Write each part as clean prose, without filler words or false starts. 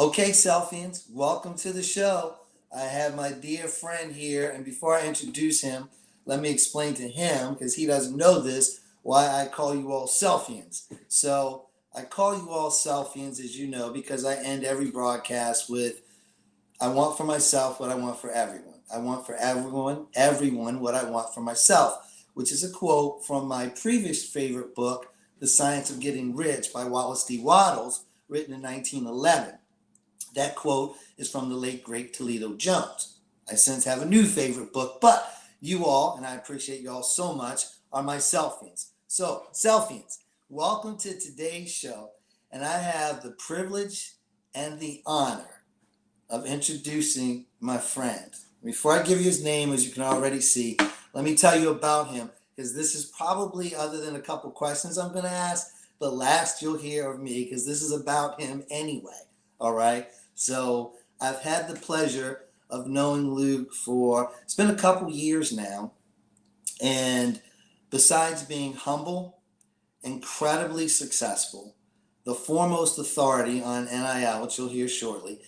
Okay, Selfians, welcome to the show. I have my dear friend here, and before I introduce him, let me explain to him, because he doesn't know this, why I call you all Selfians. So, I call you all Selfians, as you know, because I end every broadcast with I want for myself what I want for everyone. I want for everyone what I want for myself, which is a quote from my previous favorite book, The Science of Getting Rich by Wallace D. Wattles, written in 1911. That quote is from the late, great Toledo Jones. I since have a new favorite book, but you all, and I appreciate you all so much, are my Selfians. So, Selfians, welcome to today's show, and I have the privilege and the honor of introducing my friend. Before I give you his name, as you can already see, let me tell you about him, because this is probably, other than a couple questions I'm going to ask, the last you'll hear of me, because this is about him anyway. All right? So I've had the pleasure of knowing Luke for, it's been a couple years now, and besides being humble, incredibly successful, the foremost authority on NIL, which you'll hear shortly,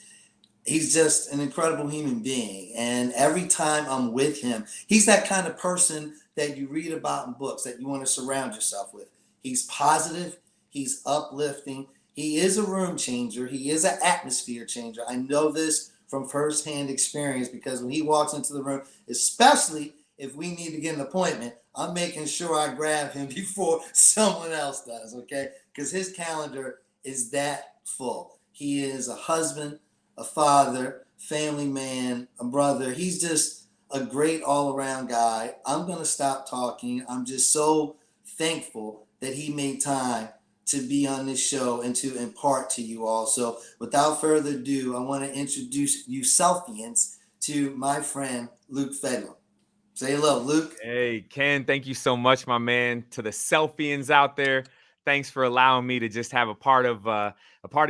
he's just an incredible human being. And every time I'm with him, he's that kind of person that you read about in books that you want to surround yourself with. He's positive. He's uplifting. He is a room changer. He is an atmosphere changer. I know this from firsthand experience, because when he walks into the room, especially if we need to get an appointment, I'm making sure I grab him before someone else does, okay? Because his calendar is that full. He is a husband, a father, family man, a brother. He's just a great all-around guy. I'm going to stop talking. I'm just so thankful that he made time to be on this show and to impart to you all. So without further ado, I want to introduce you Selfians to my friend, Luke Fedlam. Say hello, Luke. Hey, Ken, thank you so much, my man. To the Selfians out there, thanks for allowing me to just have a part of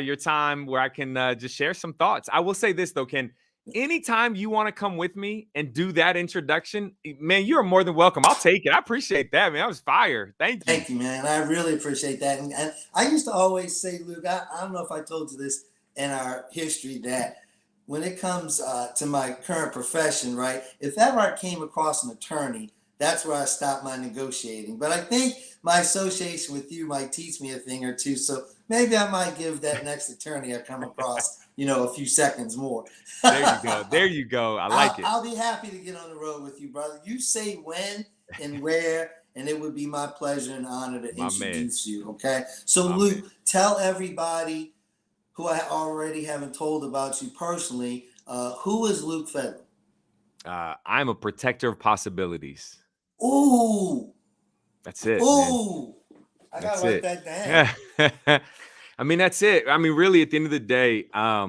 your time where I can just share some thoughts. I will say this though, Ken. Anytime you want to come with me and do that introduction, man, you are more than welcome. I'll take it. I appreciate that, man. That was fire. Thank you. Thank you, man. I really appreciate that. And I used to always say, Luke, I don't know if I told you this in our history, that when it comes to my current profession, right, if ever I came across an attorney, that's where I stopped my negotiating. But I think my association with you might teach me a thing or two. So maybe I might give that next attorney I come across, a few seconds more. There you go. There you go. I like it. I'll be happy to get on the road with you, brother. You say when and where, and it would be my pleasure and honor to My man. introduce you. Okay. So, My Luke, man. tell everybody who I already haven't told about you personally. Who is Luke Fedlam? I'm a protector of possibilities. Ooh, That's it, man. ooh. I gotta That's write it. that down. Yeah. I mean, that's it. I mean, really, at the end of the day, a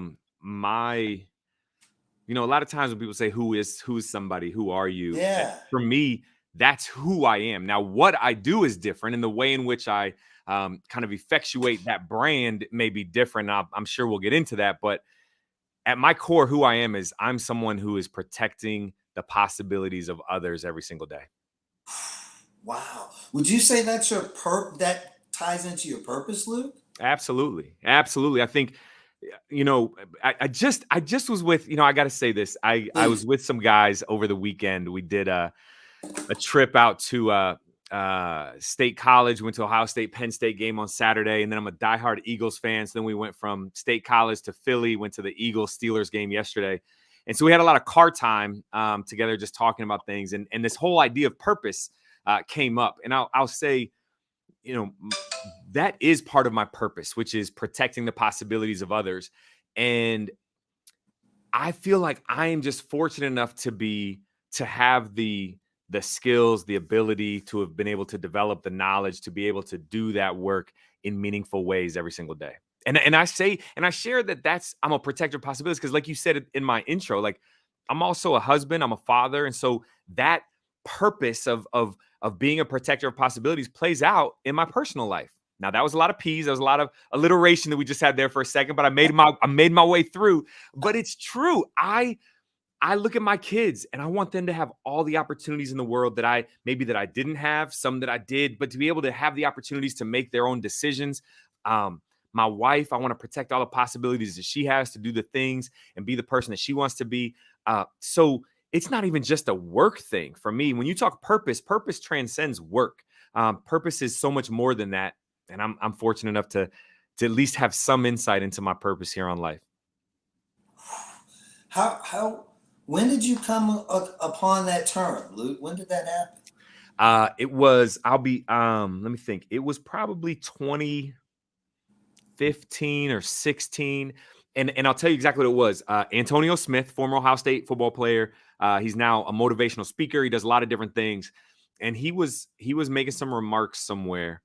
lot of times when people say who's somebody, who are you? Yeah. For me, that's who I am. Now, what I do is different, and the way in which I kind of effectuate that brand may be different. I'm sure we'll get into that, but at my core, who I am is I'm someone who is protecting the possibilities of others every single day. Wow. Would you say that's that ties into your purpose, Luke? Absolutely. Absolutely. I think, I just was with, I got to say this. I was Please. with some guys over the weekend. We did a trip out to State College, went to Ohio State, Penn State game on Saturday. And then I'm a diehard Eagles fan. So then we went from State College to Philly, went to the Eagles Steelers game yesterday. And so we had a lot of car time together, just talking about things. And this whole idea of purpose came up. And I'll say, that is part of my purpose, which is protecting the possibilities of others. And I feel like I am just fortunate enough to have the skills, the ability to have been able to develop the knowledge to be able to do that work in meaningful ways every single day. And I share that I'm a protector of possibilities, because like you said in my intro, like I'm also a husband, I'm a father. And so that purpose of being a protector of possibilities plays out in my personal life. Now, that was a lot of P's. There was a lot of alliteration that we just had there for a second, but I made my way through. But it's true. I look at my kids and I want them to have all the opportunities in the world that I didn't have, some that I did, but to be able to have the opportunities to make their own decisions. my wife. I want to protect all the possibilities that she has to do the things and be the person that she wants to be. So it's not even just a work thing for me. When you talk purpose, purpose transcends work. Purpose is so much more than that. And I'm fortunate enough to at least have some insight into my purpose here on life. When did you come upon that term, Luke? When did that happen? It was, let me think. It was probably 2015 or 16. And I'll tell you exactly what it was. Antonio Smith, former Ohio State football player. He's now a motivational speaker. He does a lot of different things. And he was making some remarks somewhere.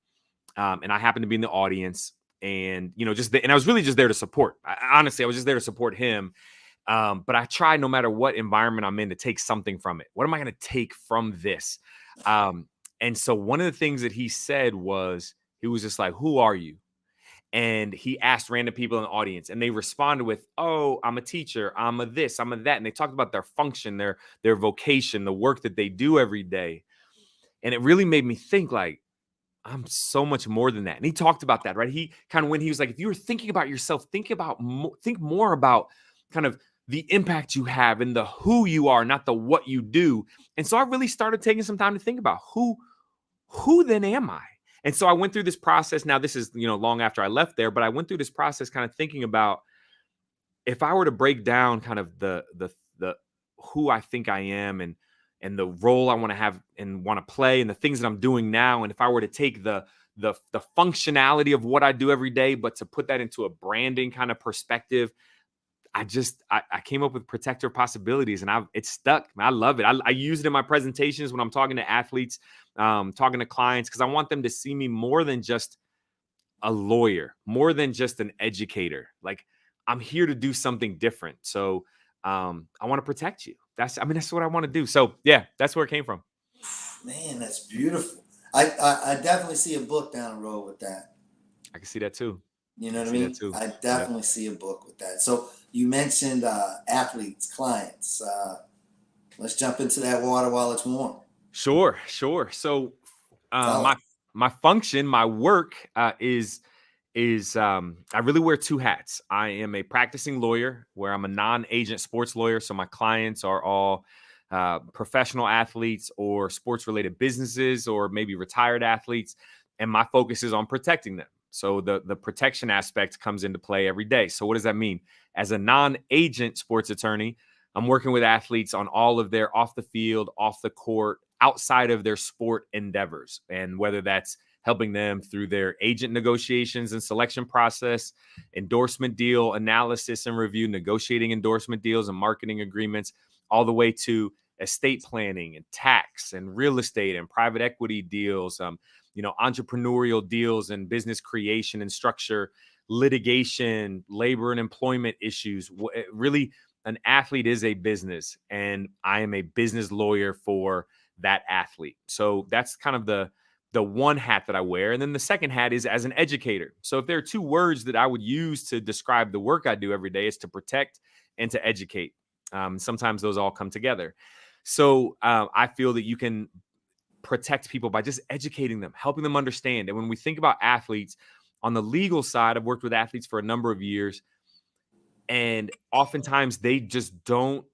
And I happened to be in the audience, and, and I was really just there to support. Honestly, I was just there to support him. But I try, no matter what environment I'm in, to take something from it. What am I going to take from this? And so one of the things that he said was, he was just like, "Who are you?" And he asked random people in the audience, and they responded with, "Oh, I'm a teacher. I'm a this, I'm a that." And they talked about their function, their vocation, the work that they do every day. And it really made me think, like, I'm so much more than that. And he talked about that, right? He kind of, when he was like, if you were thinking about yourself, think more about kind of the impact you have and the who you are, not the what you do. And so I really started taking some time to think about who then am I? And so I went through this process. Now, this is, long after I left there, but I went through this process kind of thinking about, if I were to break down kind of the who I think I am, and the role I want to have and want to play, and the things that I'm doing now. And if I were to take the functionality of what I do every day, but to put that into a branding kind of perspective, I came up with Protector Possibilities, and it's stuck. I love it. I use it in my presentations when I'm talking to athletes, talking to clients, because I want them to see me more than just a lawyer, more than just an educator. Like, I'm here to do something different. So I want to protect you. That's what I want to do. So yeah, that's where it came from. Man, that's beautiful. I definitely see a book down the road with that. I can see that too. You know what I mean? I definitely see a book with that. So you mentioned athletes, clients. Let's jump into that water while it's warm. Sure. So my function, my work is I really wear two hats. I am a practicing lawyer, where I'm a non-agent sports lawyer. So my clients are all professional athletes or sports-related businesses, or maybe retired athletes. And my focus is on protecting them. So the protection aspect comes into play every day. So what does that mean? As a non-agent sports attorney, I'm working with athletes on all of their off the field, off the court, outside of their sport endeavors. And whether that's helping them through their agent negotiations and selection process, endorsement deal analysis and review, negotiating endorsement deals and marketing agreements, all the way to estate planning and tax and real estate and private equity deals, entrepreneurial deals and business creation and structure, litigation, labor and employment issues. Really, an athlete is a business, and I am a business lawyer for that athlete. So that's kind of the one hat that I wear. And then the second hat is as an educator. So if there are two words that I would use to describe the work I do every day, it's to protect and to educate. Sometimes those all come together. So I feel that you can protect people by just educating them, helping them understand. And when we think about athletes on the legal side, I've worked with athletes for a number of years, and oftentimes they just don't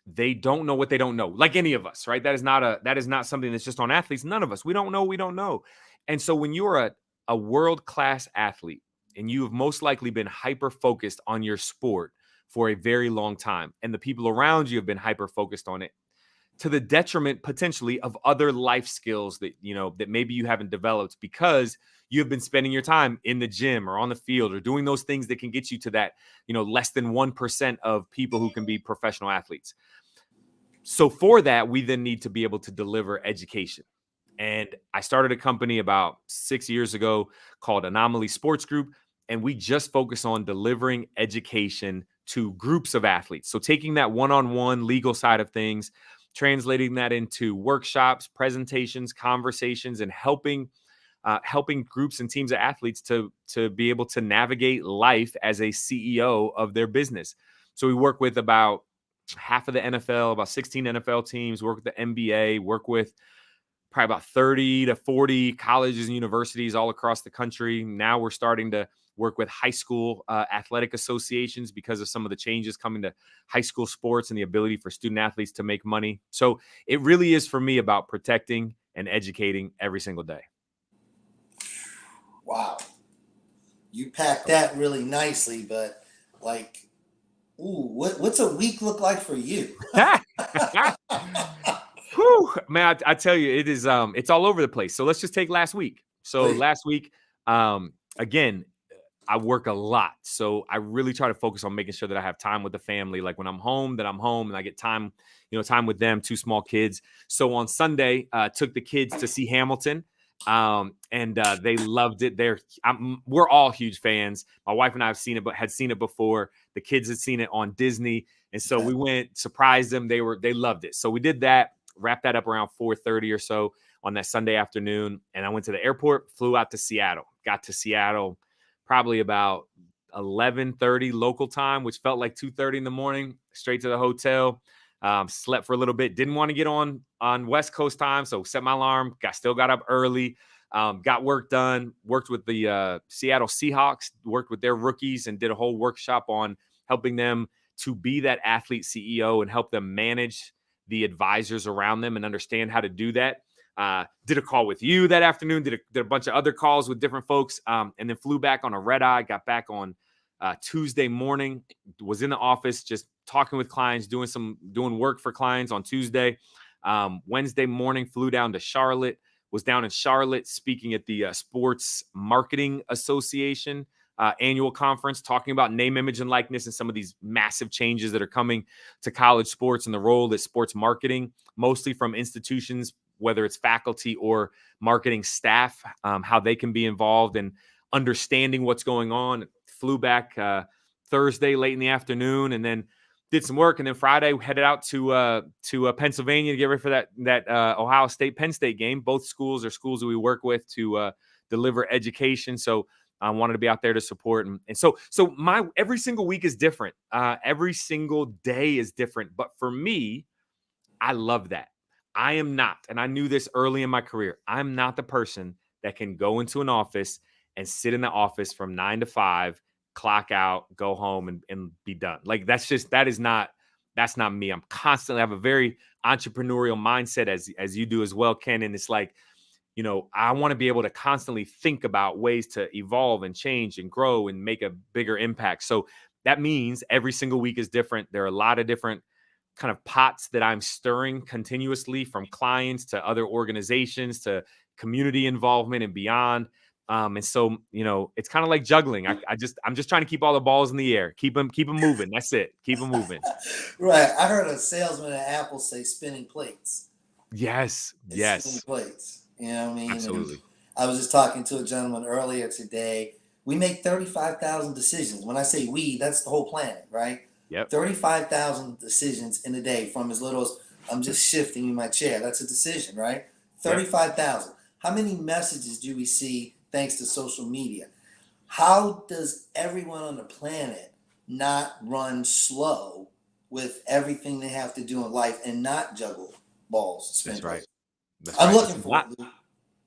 know what they don't know. Like any of us, right? That is not something that's just on athletes. None of us, we don't know. And so when you're a world-class athlete, and you have most likely been hyper-focused on your sport for a very long time, and the people around you have been hyper-focused on it, to the detriment potentially of other life skills that that maybe you haven't developed, because you've been spending your time in the gym or on the field or doing those things that can get you to that less than 1% of people who can be professional athletes. So for that, we then need to be able to deliver education. And I started a company about 6 years ago called Anomaly Sports Group, and we just focus on delivering education to groups of athletes. So taking that one-on-one legal side of things, translating that into workshops, presentations, conversations, and helping groups and teams of athletes to be able to navigate life as a CEO of their business. So we work with about half of the NFL, about 16 NFL teams, work with the NBA, work with probably about 30 to 40 colleges and universities all across the country. Now we're starting to work with high school athletic associations because of some of the changes coming to high school sports and the ability for student athletes to make money. So it really is for me about protecting and educating every single day. Wow. You packed that really nicely, but like, ooh, what's a week look like for you? Whew, man, I tell you, it is it's all over the place. So let's just take last week. So Please. last week, again, I work a lot. So I really try to focus on making sure that I have time with the family. Like when I'm home, that I'm home and I get time, time with them, two small kids. So on Sunday, took the kids to see Hamilton. And they loved it. We're all huge fans. My wife and I have seen it, but had seen it before. The kids had seen it on Disney. And so we went, surprised them. They loved it. So we did that, wrapped that up around 4:30 or so on that Sunday afternoon. And I went to the airport, flew out to Seattle, got to Seattle probably about 11:30 local time, which felt like 2:30 in the morning, straight to the hotel. Slept for a little bit, didn't want to get on West Coast time, so set my alarm, still got up early, got work done, worked with the Seattle Seahawks, worked with their rookies and did a whole workshop on helping them to be that athlete CEO and help them manage the advisors around them and understand how to do that. Did a call with you that afternoon, did a bunch of other calls with different folks, and then flew back on a red eye, got back on Tuesday morning, was in the office, just talking with clients, doing work for clients on Tuesday. Wednesday morning, flew down to Charlotte, was down in Charlotte speaking at the Sports Marketing Association annual conference, talking about name, image, and likeness and some of these massive changes that are coming to college sports and the role that sports marketing, mostly from institutions, whether it's faculty or marketing staff, how they can be involved in understanding what's going on. Flew back Thursday late in the afternoon, and then did some work, and then Friday headed out to Pennsylvania to get ready for that Ohio State Penn State game. Both schools are schools that we work with to deliver education. So I wanted to be out there to support, and so my every single week is different. Every single day is different, but for me, I love that. I am not, and I knew this early in my career, I'm not the person that can go into an office and sit in the office from 9 to 5, clock out, go home and be done. Like that's not me. I'm constantly have a very entrepreneurial mindset as you do as well, Ken. And it's like, I want to be able to constantly think about ways to evolve and change and grow and make a bigger impact. So that means every single week is different. There are a lot of different kind of pots that I'm stirring continuously, from clients to other organizations to community involvement and beyond. And so, it's kind of like juggling. I'm just trying to keep all the balls in the air, keep them moving. That's it. Keep them moving. Right. I heard a salesman at Apple say spinning plates. Yes. It's spinning plates. You know what I mean? Absolutely. And I was just talking to a gentleman earlier today. We make 35,000 decisions. When I say we, that's the whole planet, right? Yep. 35,000 decisions in a day, from as little as I'm just shifting in my chair. That's a decision, right? 35,000. How many messages do we see thanks to social media? How does everyone on the planet not run slow with everything they have to do in life and not juggle balls? That's right. I'm looking for it.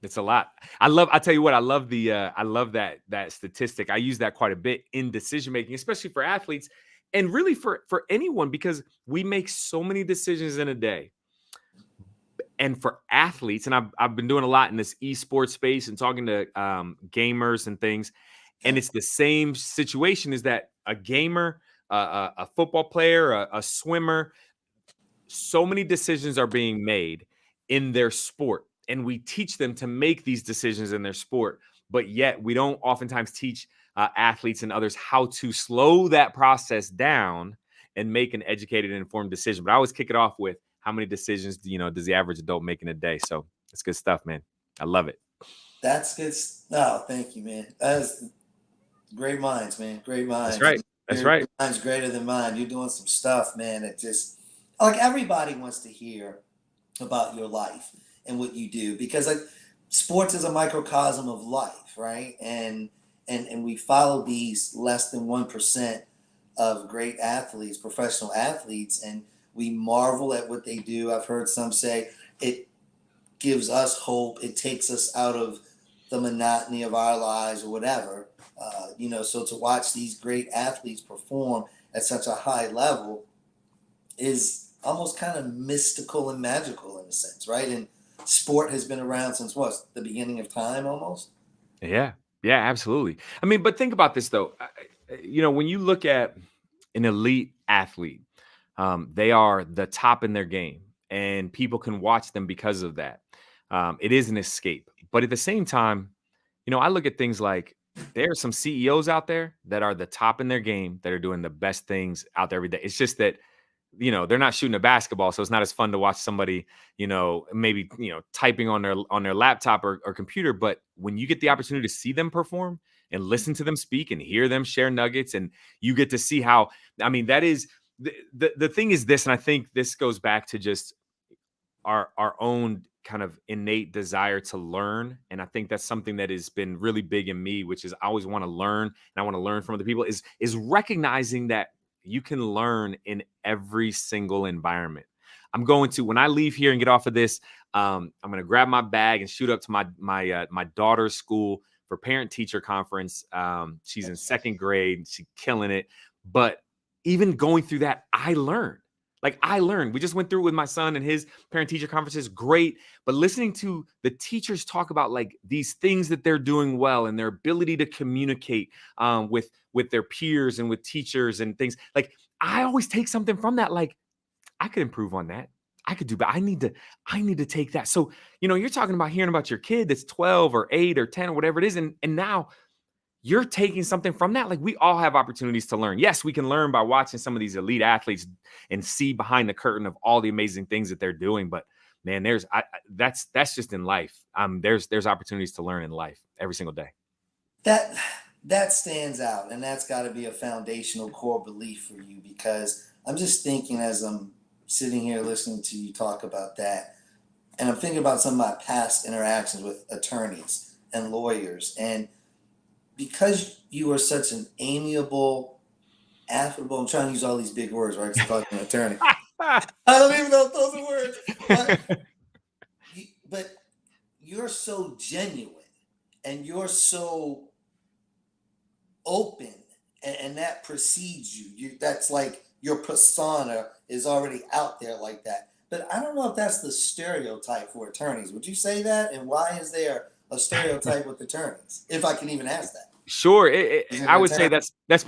It's a lot. I tell you what, I love that statistic. I use that quite a bit in decision making, especially for athletes and really for anyone, because we make so many decisions in a day. And for athletes, and I've been doing a lot in this esports space and talking to gamers and things, and it's the same situation: is that a gamer, a football player, a swimmer, so many decisions are being made in their sport, and we teach them to make these decisions in their sport, but yet we don't oftentimes teach athletes and others how to slow that process down and make an educated and informed decision. But I always kick it off with, how many decisions does the average adult make in a day? So it's good stuff, man. I love it. That's good. No, thank you, man. That's great minds, man. Great minds. That's right. That's right. Your mind's greater than mine. You're doing some stuff, man. It just, like, everybody wants to hear about your life and what you do, because like sports is a microcosm of life, right? And we follow these less than 1% of great athletes, professional athletes, and we marvel at what they do. I've heard some say it gives us hope. It takes us out of the monotony of our lives or whatever. So to watch these great athletes perform at such a high level is almost kind of mystical and magical in a sense, right? And sport has been around since what, the beginning of time almost? Yeah. Yeah, absolutely. I mean, but think about this though. When you look at an elite athlete, they are the top in their game, and people can watch them because of that. It is an escape. But at the same time, I look at things like there are some CEOs out there that are the top in their game that are doing the best things out there every day. It's just that they're not shooting a basketball, so it's not as fun to watch somebody maybe typing on their laptop or computer. But when you get the opportunity to see them perform and listen to them speak and hear them share nuggets, and you get to see how, I mean, that is the thing is this, and I think this goes back to just our own kind of innate desire to learn. And I think that's something that has been really big in me, which is I always want to learn, and I want to learn from other people, is recognizing that you can learn in every single environment. When I leave here and get off of this, I'm going to grab my bag and shoot up to my daughter's school for parent teacher conference. She's in second grade. She's killing it. But even going through that, I learned. We just went through it with my son and his parent teacher conferences. Great. But listening to the teachers talk about like these things that they're doing well and their ability to communicate with their peers and with teachers and things, like I always take something from that. Like I could improve on that. I could do, but I need to take that. So, you're talking about hearing about your kid that's 12 or 8 or 10 or whatever it is. And now you're taking something from that. Like we all have opportunities to learn. Yes, we can learn by watching some of these elite athletes and see behind the curtain of all the amazing things that they're doing. But man, that's just in life. There's opportunities to learn in life every single day. That that stands out, and that's got to be a foundational core belief for you because I'm just thinking as I'm sitting here listening to you talk about that, and I'm thinking about some of my past interactions with attorneys and lawyers, and because you are such an amiable, affable, I'm trying to use all these big words, right? Because I'm talking to an attorney. I don't even know if those are words, but you're so genuine and you're so open, and that precedes you. That's like your persona is already out there like that. But I don't know if that's the stereotype for attorneys. Would you say that? And why is there a stereotype with attorneys? If I can even ask that. Sure. Is it I an would say attorney? that's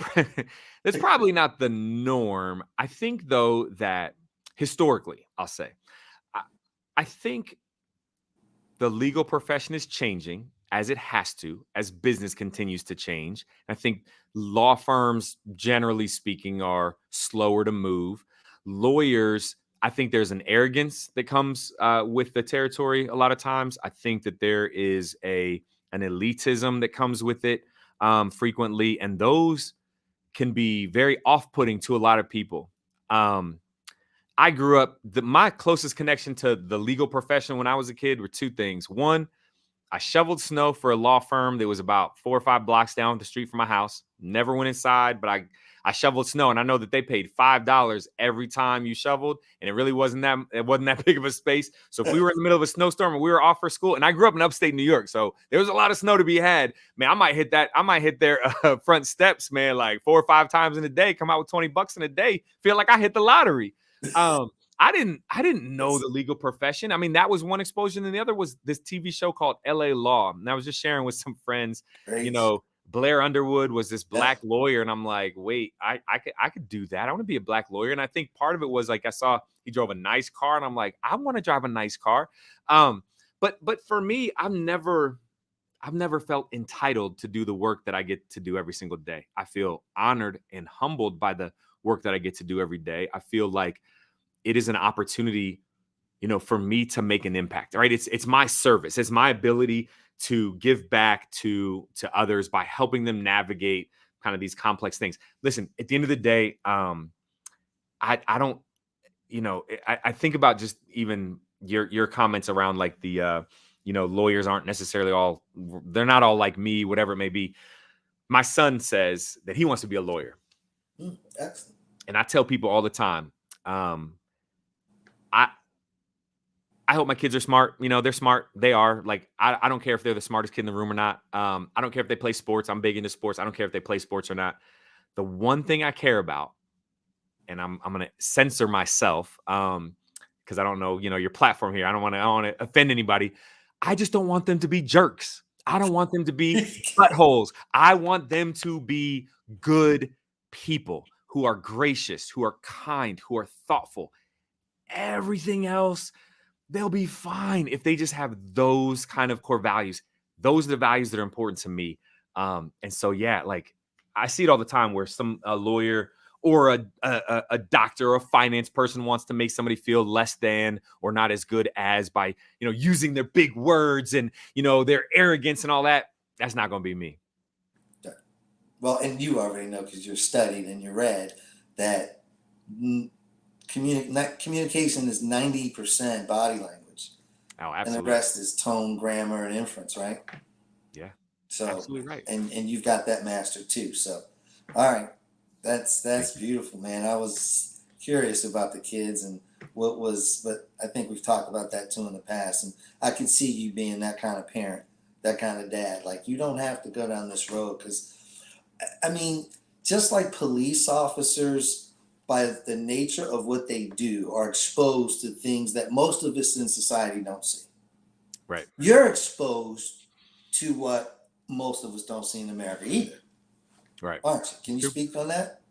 that's probably not the norm. I think though that historically, I'll say, I, I think the legal profession is changing as it has to, as business continues to change. I think law firms, generally speaking, are slower to move. Lawyers, I think there's an arrogance that comes with the territory a lot of times. I think that there is an elitism that comes with it frequently, and those can be very off-putting to a lot of people. I grew up, my closest connection to the legal profession when I was a kid were two things. One, I shoveled snow for a law firm that was about 4 or 5 blocks down the street from my house. Never went inside, but I shoveled snow, and I know that they paid $5 every time you shoveled, and it wasn't that big of a space. So if we were in the middle of a snowstorm and we were off for school, and I grew up in upstate New York, so there was a lot of snow to be had. Man, I might hit their front steps, man, like 4 or 5 times in a day, come out with $20 in a day, feel like I hit the lottery. Um, I didn't know the legal profession. I mean, that was one exposure, and the other was this TV show called LA Law. And I was just sharing with some friends, you Great. know, Blair Underwood was this Yeah. black lawyer, and I'm like, wait, I could do that. I want to be a black lawyer. And I think part of it was like I saw he drove a nice car, and I'm like, I want to drive a nice car. But for me, I've never felt entitled to do the work that I get to do every single day. I feel honored and humbled by the work that I get to do every day. I feel like it is an opportunity, for me to make an impact, right? It's my service. It's my ability to give back to others by helping them navigate kind of these complex things. Listen, at the end of the day, I don't, I think about just even your comments around like the lawyers aren't necessarily they're not all like me, whatever it may be. My son says that he wants to be a lawyer. Excellent. And I tell people all the time, I I hope my kids are smart. You know, they're smart. They are. Like, I don't care if they're the smartest kid in the room or not. I don't care if they play sports. I'm big into sports. I don't care if they play sports or not. The one thing I care about, and I'm gonna censor myself, because I don't know, your platform here. I don't want to offend anybody. I just don't want them to be jerks. I don't want them to be buttholes. I want them to be good people who are gracious, who are kind, who are thoughtful. Everything else, they'll be fine if they just have those kind of core values. Those are the values that are important to me. And so, yeah, like I see it all the time where a lawyer or a doctor or a finance person wants to make somebody feel less than or not as good as by, using their big words and, their arrogance and all that. That's not going to be me. Well, and you already know because you're studied and you read that communication is 90% body language. Oh, absolutely. And the rest is tone, grammar, and inference, right? Yeah. So absolutely right. And you've got that mastered too. So, all right, that's beautiful, man. I was curious about the kids and but I think we've talked about that too in the past, and I can see you being that kind of parent, that kind of dad. Like, you don't have to go down this road because, I mean, just like police officers, by the nature of what they do, are exposed to things that most of us in society don't see. Right. You're exposed to what most of us don't see in America either. Right. Aren't you? Can you speak on that?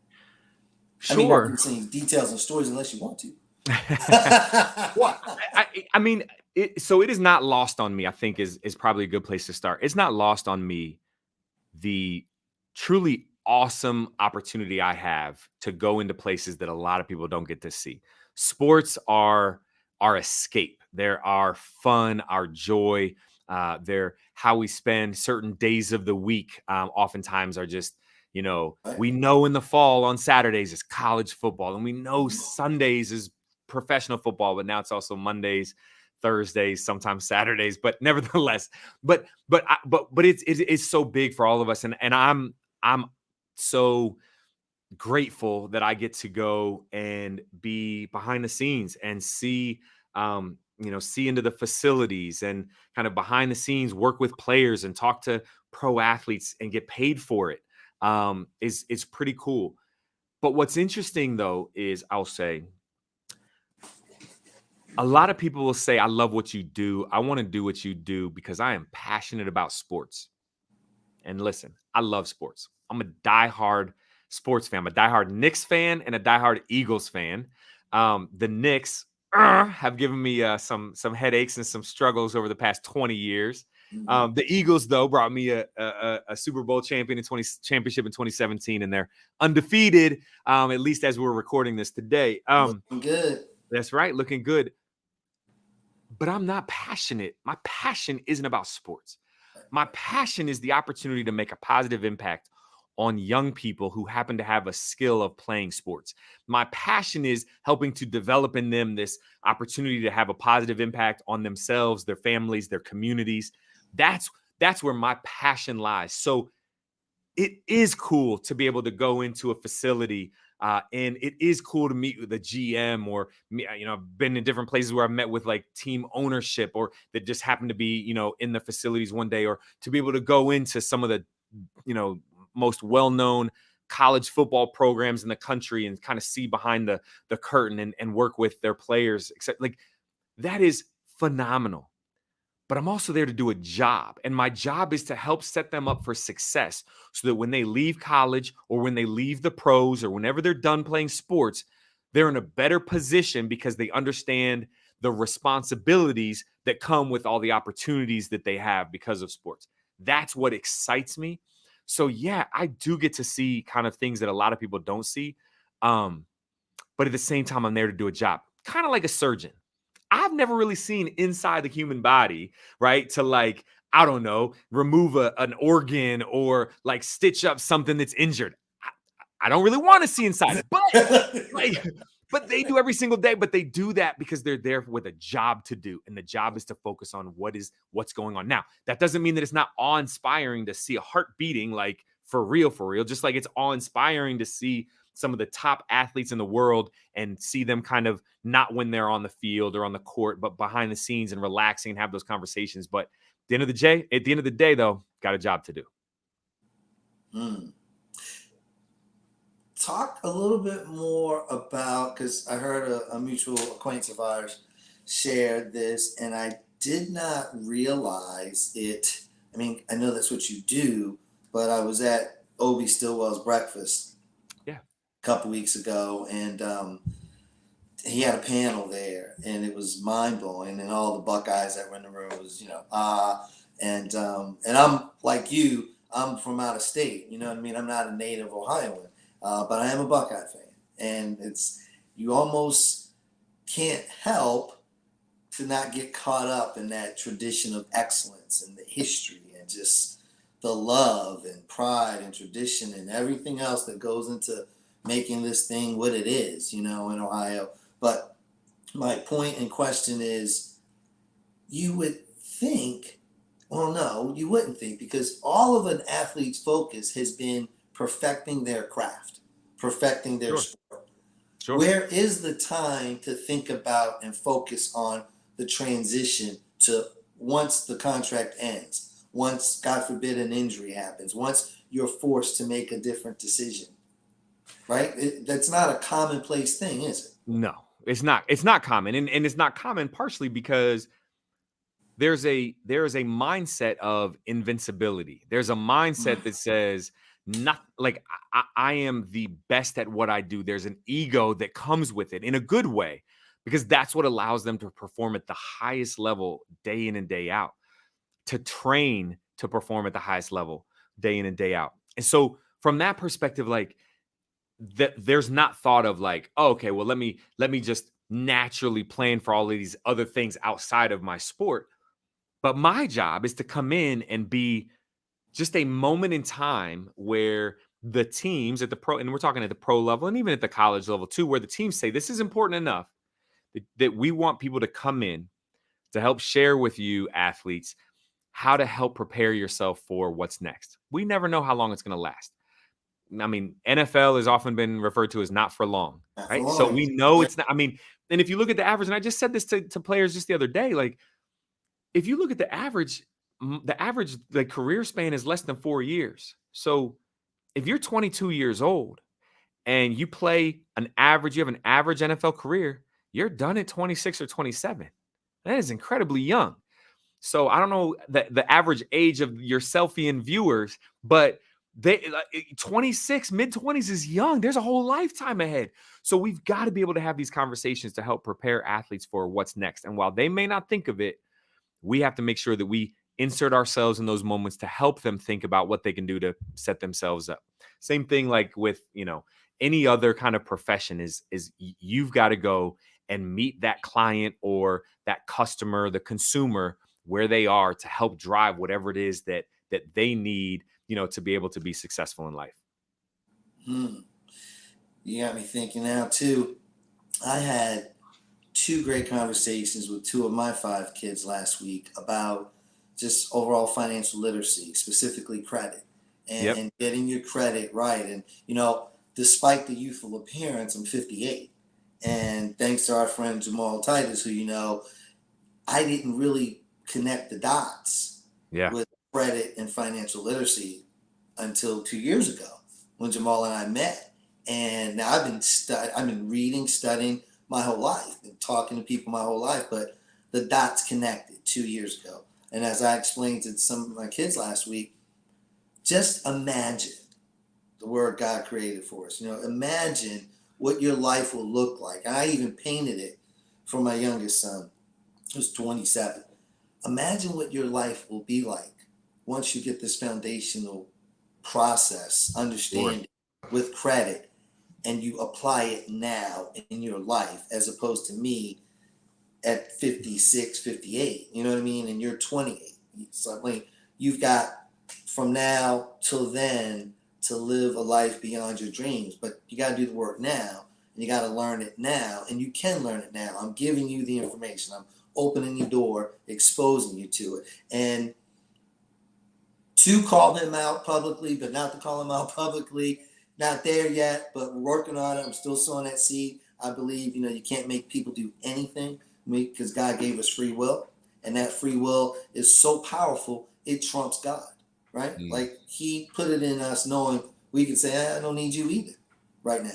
Sure. I mean, not going to see details and stories unless you want to. Well, I mean, so it is not lost on me, I think is probably a good place to start. It's not lost on me the truly awesome opportunity I have to go into places that a lot of people don't get to see. Sports are our escape. They're our fun, our joy. They're how we spend certain days of the week. Oftentimes are just, we know in the fall on Saturdays is college football, and we know Sundays is professional football, but now it's also Mondays, Thursdays, sometimes Saturdays, but nevertheless, but it's so big for all of us, and I'm so grateful that I get to go and be behind the scenes and see see into the facilities and kind of behind the scenes work with players and talk to pro athletes and get paid for it. Is pretty cool. But what's interesting though is I'll say a lot of people will say, I love what you do. I want to do what you do because I am passionate about sports. And listen, I love sports. I'm a diehard sports fan. I'm a diehard Knicks fan and a diehard Eagles fan. The Knicks have given me some headaches and some struggles over the past 20 years. The Eagles, though, brought me a Super Bowl championship in 2017, and they're undefeated, at least as we're recording this today. Looking good. That's right, looking good. But I'm not passionate. My passion isn't about sports. My passion is the opportunity to make a positive impact on young people who happen to have a skill of playing sports. My passion is helping to develop in them this opportunity to have a positive impact on themselves, their families, their communities. That's where my passion lies. So it is cool to be able to go into a facility and it is cool to meet with a GM or, I've been in different places where I've met with like team ownership or that just happen to be, in the facilities one day, or to be able to go into some of the, most well-known college football programs in the country and kind of see behind the curtain and work with their players. Except like that is phenomenal. But I'm also there to do a job. And my job is to help set them up for success so that when they leave college or when they leave the pros or whenever they're done playing sports, they're in a better position because they understand the responsibilities that come with all the opportunities that they have because of sports. That's what excites me. So yeah, I do get to see kind of things that a lot of people don't see. But at the same time, I'm there to do a job, kind of like a surgeon. I've never really seen inside the human body, right? To like, I don't know, remove an organ or like stitch up something that's injured. I don't really want to see inside, but they do every single day. But they do that because they're there with a job to do. And the job is to focus on what's going on. Now, that doesn't mean that it's not awe-inspiring to see a heart beating like for real, for real. Just like it's awe inspiring to see some of the top athletes in the world and see them kind of not when they're on the field or on the court, but behind the scenes and relaxing and have those conversations. But at the end of the day, though, got a job to do. Hmm. Talk a little bit more about, because I heard a mutual acquaintance of ours shared this, and I did not realize it. I mean, I know that's what you do, but I was at Obie Stillwell's breakfast Yeah. a couple weeks ago, and he had a panel there, and it was mind blowing, and all the Buckeyes that were in the room was, and I'm like you, I'm from out of state, you know what I mean? I'm not a native Ohioan, but I am a Buckeye fan, and you almost can't help to not get caught up in that tradition of excellence and the history and just the love and pride and tradition and everything else that goes into making this thing what it is, in Ohio. But my point in question is, you would think, well, no, you wouldn't think, because all of an athlete's focus has been perfecting their craft, perfecting their Sure. sport. Sure. Where is the time to think about and focus on the transition to once the contract ends, once, God forbid, an injury happens, once you're forced to make a different decision, right? That's not a commonplace thing, is it? No, it's not. It's not common. And it's not common partially because there is a mindset of invincibility. There's a mindset that says, not like I am the best at what I do. There's an ego that comes with it in a good way, because that's what allows them to perform at the highest level day in and day out, to train to perform at the highest level day in and day out. And so from that perspective, like, that there's not thought of like, oh, okay, well, let me just naturally plan for all of these other things outside of my sport. But my job is to come in and be just a moment in time where the teams at the pro, and we're talking at the pro level and even at the college level too, where the teams say this is important enough that we want people to come in to help share with you athletes how to help prepare yourself for what's next. We never know how long it's going to last. I mean, NFL has often been referred to as not for long, Not for right? So long. we know it's not. I mean, and if you look at the average, and I just said this to players just the other day, like, if you look at the average like career span is less than 4 years. So if you're 22 years old and you have an average NFL career, you're done at 26 or 27. That is incredibly young. So I don't know the average age of your Selfie viewers, but 26, mid 20s is young. There's a whole lifetime ahead. So we've got to be able to have these conversations to help prepare athletes for what's next. And while they may not think of it, we have to make sure that we insert ourselves in those moments to help them think about what they can do to set themselves up. Same thing like with, any other kind of profession is you've got to go and meet that client or that customer, the consumer, where they are to help drive whatever it is that they need, to be able to be successful in life. You got me thinking now too. I had two great conversations with two of my 5 kids last week about just overall financial literacy, specifically credit, Yep. and getting your credit right. And, despite the youthful appearance, I'm 58. And thanks to our friend Jamal Titus, who, I didn't really connect the dots Yeah. with credit and financial literacy until 2 years ago when Jamal and I met. And now I've been reading, studying my whole life, been talking to people my whole life, but the dots connected 2 years ago. And as I explained to some of my kids last week, just imagine the word God created for us. Imagine what your life will look like. And I even painted it for my youngest son, who's 27. Imagine what your life will be like once you get this foundational process, understanding with credit, and you apply it now in your life, as opposed to me at 56, 58, you know what I mean? And you're 28. So like, you've got from now till then to live a life beyond your dreams, but you got to do the work now, and you got to learn it now, and you can learn it now. I'm giving you the information. I'm opening your door, exposing you to it. And to call him out publicly, but not to call him out publicly. Not there yet, but we're working on it. I'm still sowing that seed. I believe, you can't make people do anything because God gave us free will. And that free will is so powerful, it trumps God, right? Mm. Like he put it in us knowing we can say, I don't need you either right now.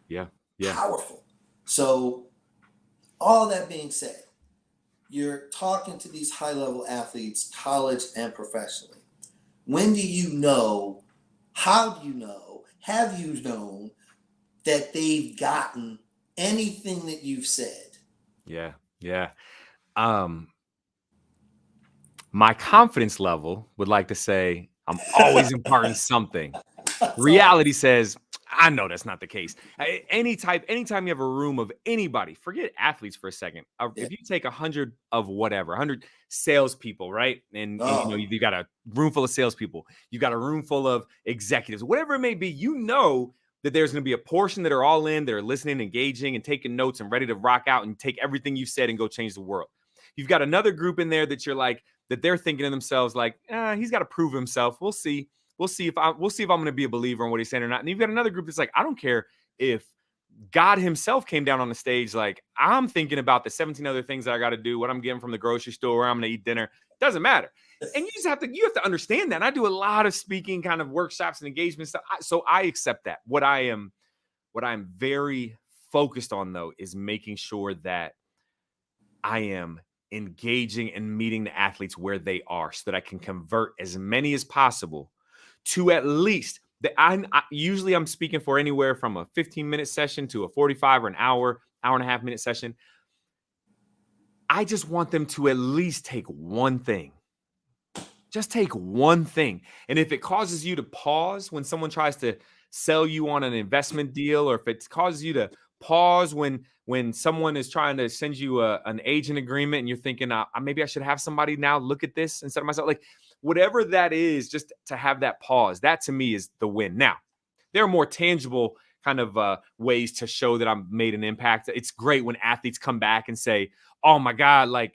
Yeah. Yeah. Powerful. So all that being said, you're talking to these high-level athletes, college and professionally. When do you know, how do you know, have you known that they've gotten anything that you've said? Yeah. Yeah. My confidence level would like to say I'm always imparting something. Reality says, I know that's not the case. Anytime you have a room of anybody, forget athletes for a second. If you take 100 of whatever, 100 salespeople, right? And you got a room full of salespeople, you got a room full of executives, whatever it may be, that there's going to be a portion that are all in, they're listening, engaging, and taking notes and ready to rock out and take everything you said and go change the world. You've got another group in there that you're like, that they're thinking to themselves like, he's got to prove himself. We'll see. We'll see if I'm going to be a believer in what he's saying or not. And you've got another group that's like, I don't care if God himself came down on the stage. Like, I'm thinking about the 17 other things that I got to do, what I'm getting from the grocery store, where I'm going to eat dinner. Doesn't matter. And you have to understand that. And I do a lot of speaking kind of workshops and engagement stuff. So I accept that. What I'm very focused on though, is making sure that I am engaging and meeting the athletes where they are so that I can convert as many as possible to at least usually I'm speaking for anywhere from a 15-minute session to a 45 or an hour and a half minute session. I just want them to at least take one thing. Just take one thing. And if it causes you to pause when someone tries to sell you on an investment deal, or if it causes you to pause when someone is trying to send you an agent agreement and you're thinking, maybe I should have somebody now look at this instead of myself. Like whatever that is, just to have that pause, that to me is the win. Now, there are more tangible kind of ways to show that I've made an impact. It's great when athletes come back and say, oh my God, like,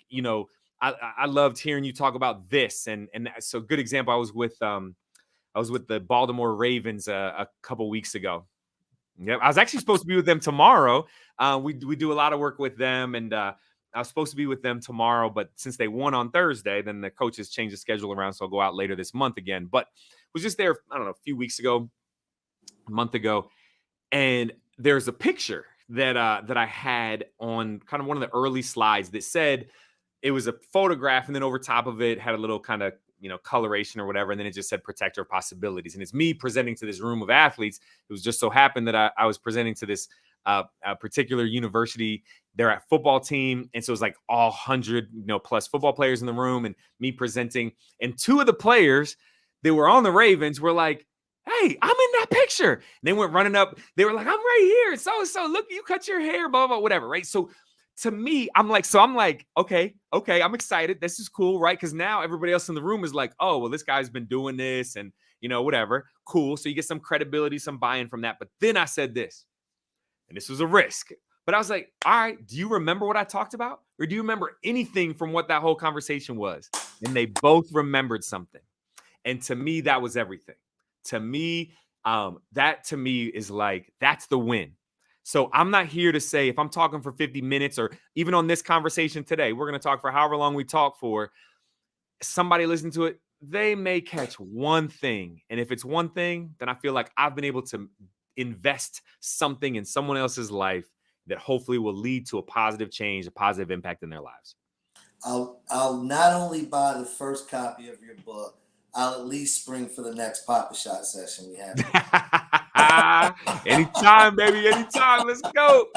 I loved hearing you talk about this. And so good example, I was with the Baltimore Ravens a couple weeks ago. Yeah, I was actually supposed to be with them tomorrow. We do a lot of work with them, and I was supposed to be with them tomorrow, but since they won on Thursday, then the coaches changed the schedule around, so I'll go out later this month again. But was just there, I don't know, a few weeks ago, a month ago, and there's a picture that I had on kind of one of the early slides that said it was a photograph, and then over top of it had a little kind of coloration or whatever. And then it just said protector of possibilities. And it's me presenting to this room of athletes. It was just so happened that I was presenting to this a particular university. They're at football team. And so it was like all 100, plus football players in the room and me presenting. And two of the players that were on the Ravens were like, hey, I'm in that picture. And they went running up. They were like, I'm right here. So look, you cut your hair, blah, blah, whatever. Right. So to me, I'm like, okay, I'm excited. This is cool, right? Because now everybody else in the room is like, oh, well, this guy's been doing this and, whatever. Cool. So you get some credibility, some buy-in from that. But then I said this, and this was a risk. But I was like, all right, do you remember what I talked about? Or do you remember anything from what that whole conversation was? And they both remembered something. And to me, that was everything. To me, that to me is like, that's the win. So I'm not here to say if I'm talking for 50 minutes or even on this conversation today, we're going to talk for however long we talk for. Somebody listen to it, they may catch one thing. And if it's one thing, then I feel like I've been able to invest something in someone else's life that hopefully will lead to a positive change, a positive impact in their lives. I'll not only buy the first copy of your book, I'll at least spring for the next Papa Shot session we have. Anytime, baby. Anytime. Let's go.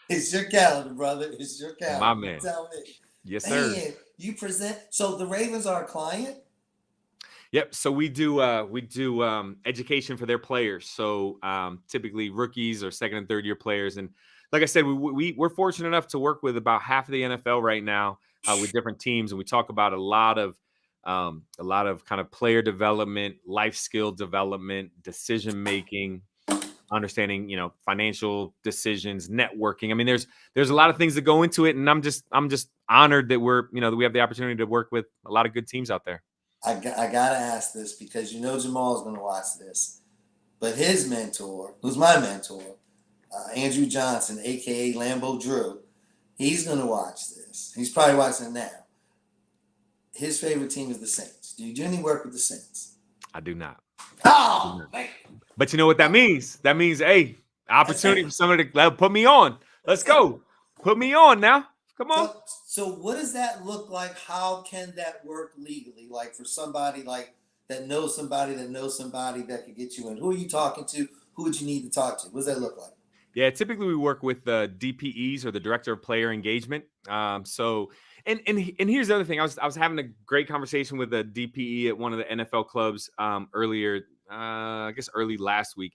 It's your calendar, brother. It's your calendar. My man. Tell me. Yes, sir. Man, you present. So the Ravens are a client? Yep. So we do education for their players. So typically rookies or second and third year players. And like I said, we're fortunate enough to work with about half of the NFL right now with different teams. And we talk about a lot of kind of player development, life skill development, decision making, understanding, financial decisions, networking. I mean, there's a lot of things that go into it, and I'm just honored that that we have the opportunity to work with a lot of good teams out there. I gotta ask this because Jamal's going to watch this, but his mentor, who's my mentor, Andrew Johnson, aka Lambo Drew, he's going to watch this. He's probably watching it now. His favorite team is the Saints. Do you do any work with the Saints? I do not. Oh, man. But you know what that means? That means, hey, opportunity for somebody to put me on. Let's go. Put me on now. Come on. So what does that look like? How can that work legally? Like for somebody like that knows somebody that could get you in. Who are you talking to? Who would you need to talk to? What does that look like? Yeah, typically we work with the DPEs or the Director of Player Engagement. And here's the other thing. I was having a great conversation with a DPE at one of the NFL clubs earlier, I guess early last week.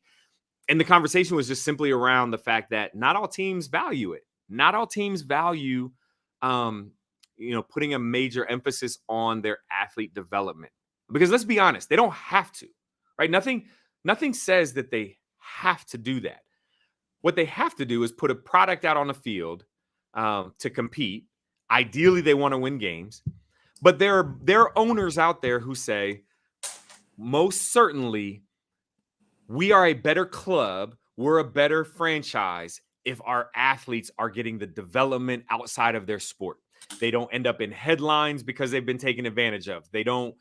And the conversation was just simply around the fact that not all teams value it. Not all teams value, putting a major emphasis on their athlete development. Because let's be honest, they don't have to, right? Nothing says that they have to do that. What they have to do is put a product out on the field to compete. Ideally, they want to win games. But there are owners out there who say, most certainly, we are a better club. We're a better franchise if our athletes are getting the development outside of their sport. They don't end up in headlines because they've been taken advantage of. They don't.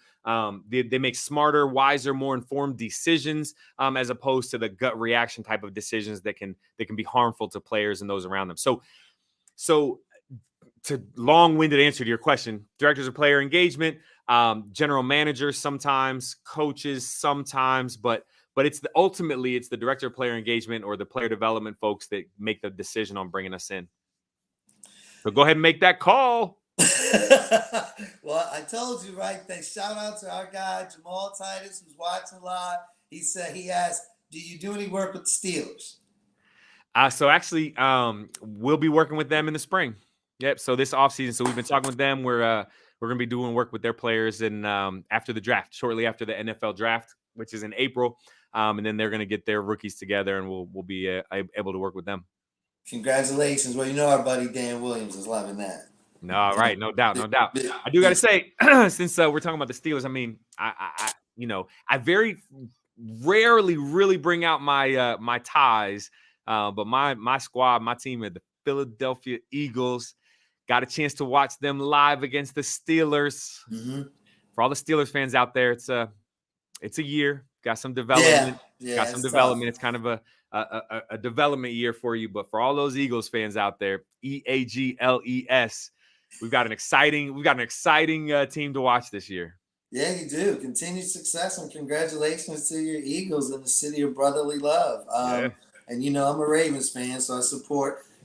They make smarter, wiser, more informed decisions as opposed to the gut reaction type of decisions that can be harmful to players and those around them. So to long-winded answer to your question, directors of player engagement, general managers sometimes, coaches sometimes, but ultimately it's the director of player engagement or the player development folks that make the decision on bringing us in. So go ahead and make that call. Well, I told you, right? Thanks. Shout out to our guy, Jamal Titus, who's watching live. He asked, do you do any work with the Steelers? So actually, we'll be working with them in the spring. Yep. So this offseason, so we've been talking with them. We're going to be doing work with their players and after the draft, shortly after the NFL draft, which is in April. And then they're going to get their rookies together and we'll be able to work with them. Congratulations. Well, our buddy Dan Williams is loving that. No, right. No doubt. I do got to say, since we're talking about the Steelers, I mean, I very rarely really bring out my my ties, but my squad, my team at the Philadelphia Eagles, got a chance to watch them live against the Steelers. Mm-hmm. For all the Steelers fans out there, it's a year. Got some development. Got some development. Tough. It's kind of a development year for you. But for all those Eagles fans out there, EAGLES, we've got an exciting team to watch this year. Yeah, you do. Continued success and congratulations to your Eagles in the city of brotherly love. And I'm a Ravens fan, so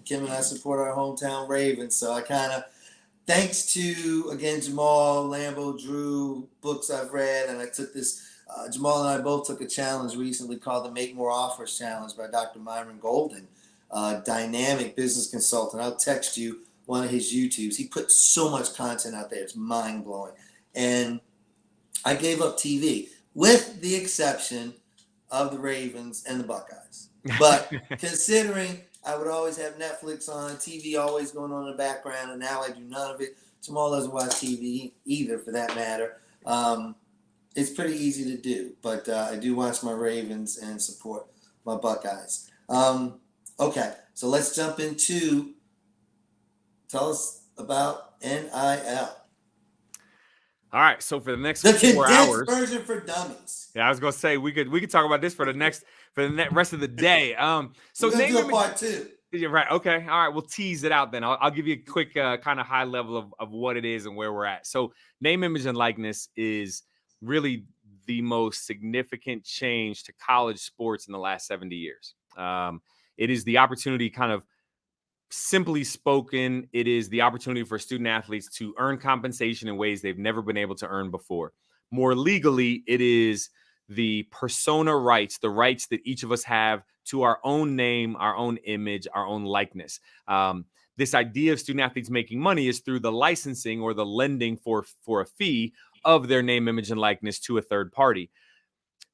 Kim and I support our hometown Ravens. So I kind of, thanks to, again, Jamal, Lambo, Drew, books I've read, and I took this, Jamal and I both took a challenge recently called the Make More Offers Challenge by Dr. Myron Golden, dynamic business consultant. I'll text you one of his YouTubes. He put so much content out there. It's mind-blowing. And I gave up TV with the exception of the Ravens and the Buckeyes. But considering I would always have Netflix on, TV always going on in the background, and now I do none of it. Jamal doesn't watch TV either, for that matter. It's pretty easy to do, but I do watch my Ravens and support my Buckeyes. Okay, so let's jump into, tell us about NIL. All right, so for the next 4 hours, version for dummies. Yeah, I was gonna say we could talk about this for the rest of the day. So we're gonna do a part 2. Yeah, right. Okay. All right. We'll tease it out then. I'll give you a quick kind of high level of what it is and where we're at. So name, image, and likeness is really the most significant change to college sports in the last 70 years. It is the opportunity, kind of simply spoken, it is the opportunity for student athletes to earn compensation in ways they've never been able to earn before. More legally, it is the persona rights, the rights that each of us have to our own name, our own image, our own likeness. This idea of student athletes making money is through the licensing or the lending for a fee of their name, image, and likeness to a third party.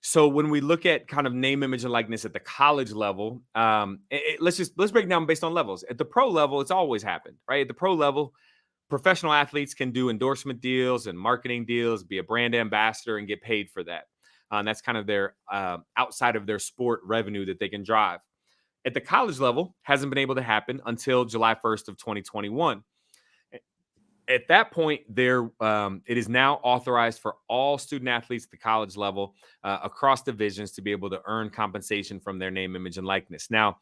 So when we look at kind of name, image, and likeness at the college level, let's break it down based on levels. At the pro level, it's always happened, right? At the pro level, professional athletes can do endorsement deals and marketing deals, be a brand ambassador, and get paid for that. And that's kind of their outside of their sport revenue that they can drive. At the college level, hasn't been able to happen until July 1st of 2021. At that point, it is now authorized for all student athletes at the college level across divisions to be able to earn compensation from their name, image, and likeness. Now,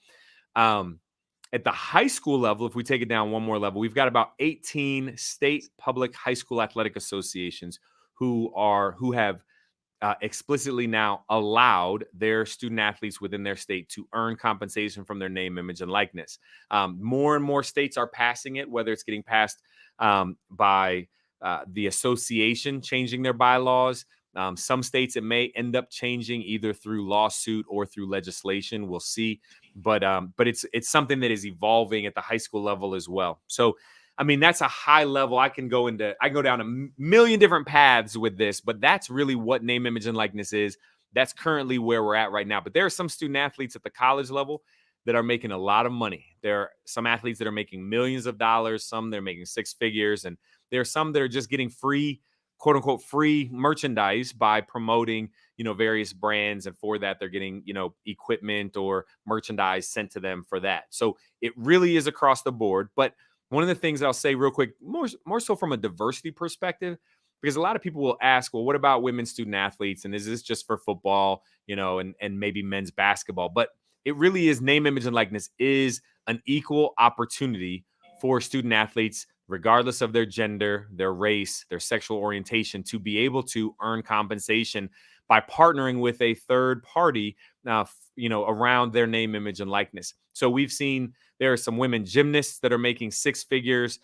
at the high school level, if we take it down one more level, we've got about 18 state public high school athletic associations who have explicitly now allowed their student athletes within their state to earn compensation from their name, image, and likeness. More and more states are passing it, whether it's getting passed by the association changing their bylaws. Some states it may end up changing either through lawsuit or through legislation. We'll see, but it's something that is evolving at the high school level as well. So, I mean, that's a high level. I can go down a million different paths with this, but that's really what name, image, and likeness is. That's currently where we're at right now. But there are some student athletes at the college level that are making a lot of money. There are some athletes that are making millions of dollars. Some they're making six figures, and there are some that are just getting free, quote unquote, free merchandise by promoting, various brands. And for that, they're getting, equipment or merchandise sent to them for that. So it really is across the board. But one of the things I'll say real quick, more so from a diversity perspective, because a lot of people will ask, well, what about women student athletes? And is this just for football, and maybe men's basketball? But it really is, name, image, and likeness is an equal opportunity for student athletes, regardless of their gender, their race, their sexual orientation, to be able to earn compensation by partnering with a third party, around their name, image, and likeness. So we've seen there are some women gymnasts that are making six figures.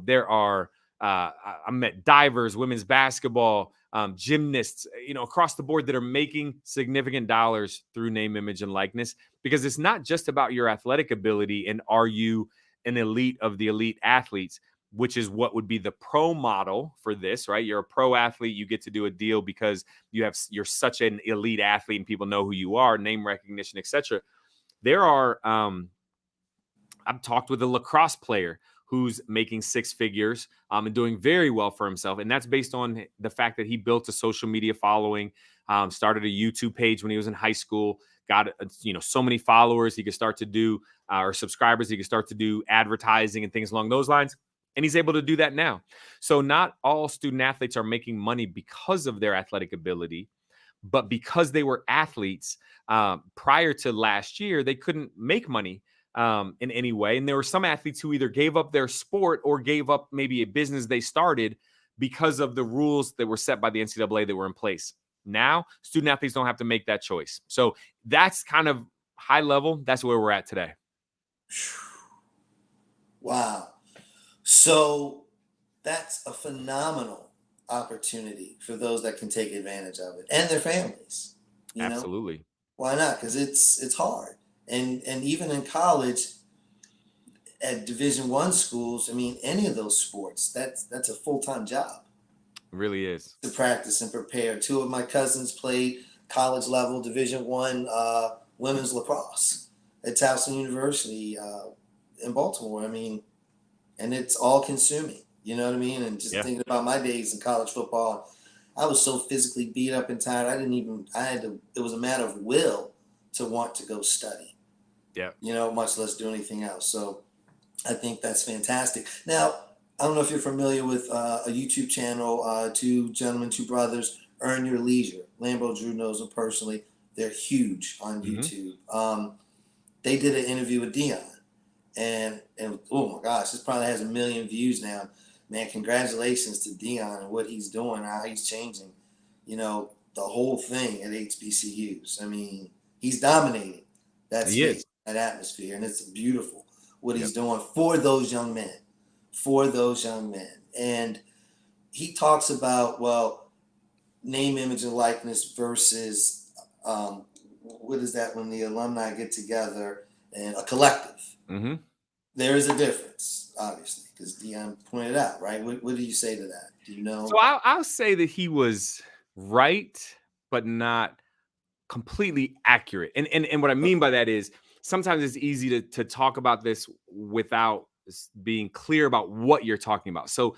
There are I met divers, women's basketball, gymnasts, across the board that are making significant dollars through name, image, and likeness, because it's not just about your athletic ability and are you an elite of the elite athletes, which is what would be the pro model for this, right? You're a pro athlete. You get to do a deal because you're such an elite athlete and people know who you are, name recognition, etc. There are, I've talked with a lacrosse player who's making six figures and doing very well for himself. And that's based on the fact that he built a social media following, started a YouTube page when he was in high school, got, so many followers he could start to do, or subscribers, he could start to do advertising and things along those lines. And he's able to do that now. So not all student athletes are making money because of their athletic ability, but because they were athletes prior to last year, they couldn't make money in any way. And there were some athletes who either gave up their sport or gave up maybe a business they started because of the rules that were set by the NCAA that were in place. Now, student athletes don't have to make that choice. So that's kind of high level. That's where we're at today. Wow. So that's a phenomenal opportunity for those that can take advantage of it and their families. Absolutely. Why not? Because it's hard. And even in college, at Division I schools, I mean, any of those sports, that's a full-time job. It really is. To practice and prepare. Two of my cousins played college level Division I women's lacrosse at Towson University in Baltimore. I mean, and it's all consuming. You know what I mean? And just thinking about my days in college football, I was so physically beat up and tired. It was a matter of will to want to go study. Yeah. Much less do anything else. So I think that's fantastic. Now, I don't know if you're familiar with a YouTube channel, two brothers, Earn Your Leisure. Lambo Drew knows them personally. They're huge on YouTube. They did an interview with Dion. And oh my gosh, this probably has 1 million views now. Man, congratulations to Dion and what he's doing, how he's changing, the whole thing at HBCUs. I mean, he's dominating that space, that atmosphere, and it's beautiful what he's doing for those young men. And he talks about, name, image, and likeness versus what is that when the alumni get together and a collective. Mm-hmm. There is a difference, obviously, because Dion pointed out, right? What do you say to that? Do you know? So I'll say that he was right, but not completely accurate. And what I mean by that is sometimes it's easy to talk about this without being clear about what you're talking about. So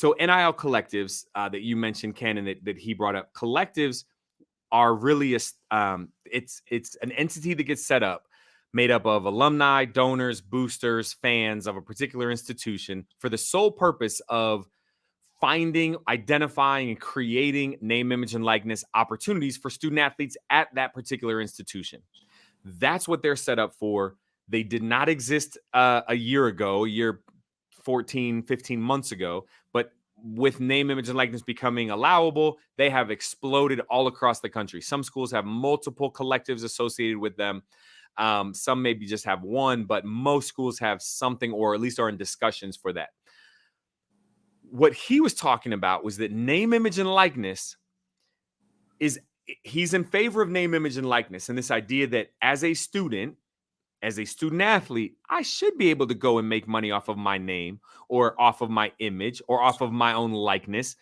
NIL collectives that you mentioned, Ken, and that he brought up, collectives are really it's an entity that gets set up, made up of alumni, donors, boosters, fans of a particular institution for the sole purpose of finding, identifying, and creating name, image, and likeness opportunities for student athletes at that particular institution. That's what they're set up for. They did not exist a year 14, 15 months ago, but with name, image, and likeness becoming allowable, they have exploded all across the country. Some schools have multiple collectives associated with them. Some maybe just have one, but most schools have something, or at least are in discussions for that. What he was talking about was that name, image, and likeness he's in favor of name, image, and likeness, and this idea that as a student athlete, I should be able to go and make money off of my name or off of my image or off of my own likeness,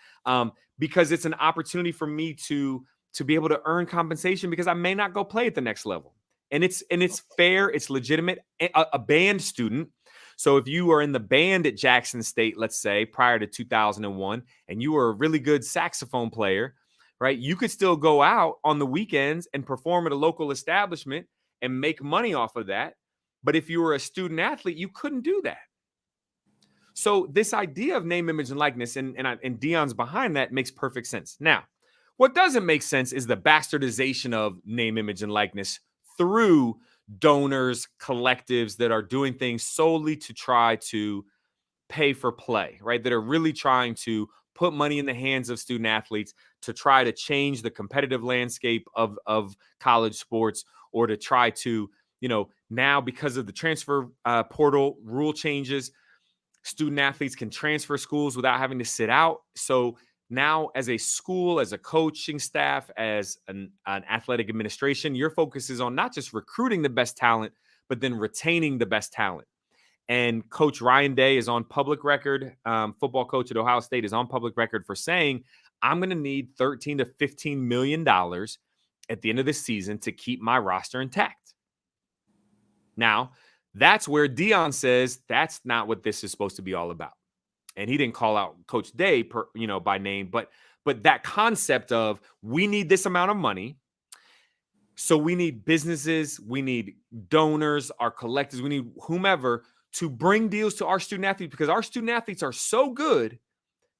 because it's an opportunity for me to be able to earn compensation because I may not go play at the next level. And it's fair, it's legitimate. A band student. So if you are in the band at Jackson State, let's say prior to 2001, and you were a really good saxophone player, right? You could still go out on the weekends and perform at a local establishment and make money off of that. But if you were a student athlete, you couldn't do that. So this idea of name, image, and likeness, and Deion's behind that, makes perfect sense. Now, what doesn't make sense is the bastardization of name, image, and likeness through donors, collectives that are doing things solely to try to pay for play, right? That are really trying to put money in the hands of student athletes to try to change the competitive landscape of college sports, or to try to, now because of the transfer portal rule changes, student athletes can transfer schools without having to sit out. So now as a school, as a coaching staff, as an athletic administration, your focus is on not just recruiting the best talent, but then retaining the best talent. And Coach Ryan Day is on public record, football coach at Ohio State, is on public record for saying, I'm going to need $13 to $15 million at the end of the season to keep my roster intact. Now, that's where Deion says that's not what this is supposed to be all about. And he didn't call out Coach Day by name, but that concept of, we need this amount of money. So we need businesses, we need donors, our collectives, we need whomever to bring deals to our student athletes, because our student athletes are so good